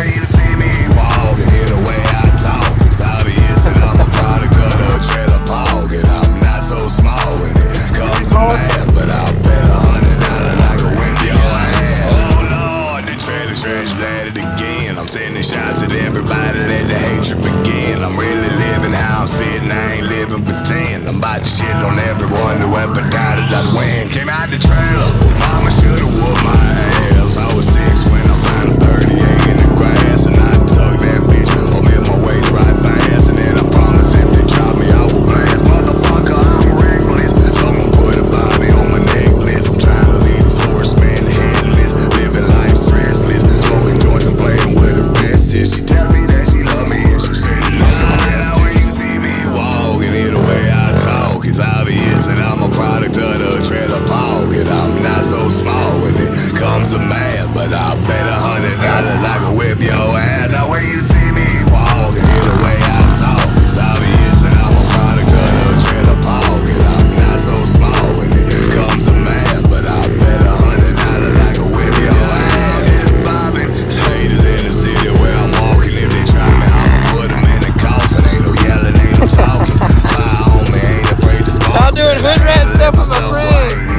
way you see me walking, hear the way I talk, it's obvious that I'm a product of the trailer park. And I'm not so small when it comes to man, but I'll bet $100 I can whip your ass. Oh Lord, the trailer treasures at it again. I'm sending shots at everybody, let the hatred begin. I'm really living how I'm spitting, I ain't living pretend. I'm about to shit on everyone who ever doubted I'd win. Came out the trailer, mama should've whooped my ass. I was 6 when I found a 38 in the grass, and I took that bitch, oh man, my waist right fast. And then I promise if they drop me, I will blast. Motherfucker, I'm reckless, someone put a Bobby on my necklace. I'm trying to lead this horseman headless, living life stressless, smoking joints and playing with her bestest. She tells me that she love me and she said it love me best. When you see me walking, hear the way I talk, it's obvious that I'm a product of the trailer park. And I'm not so small when it comes to man, but I'll bet $100 I can whip your ass. Now when you see me walking, hear the way I talk, it's obvious that I'm a product of the trailer park. And I'm not so small when it comes to man, but I'll bet $100 I can whip your ass. It's bobbing, haters in the city where I'm walking. If they try me, I'ma put them in a coffin. Ain't no yelling, ain't no talking. Fire on me, ain't afraid to smoke. Y'all doing hood rat stuff with my friend.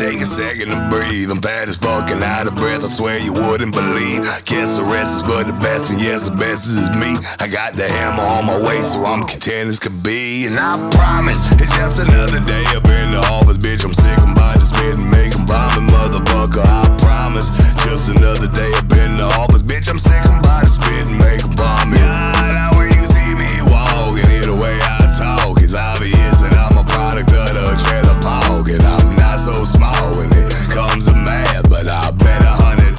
Take a second to breathe. I'm bad as fucking out of breath, I swear you wouldn't believe. Guess the rest is for the best, and yes, the best is me. I got the hammer on my waist, so I'm content as could be. And I promise, it's just another day up in the office. Bitch, I'm sick, I'm about to spit and make 'em bombing, motherfucker, I promise. Just another day up in the office. Bitch, I'm sick, I'm about to spit and make 'em bombing.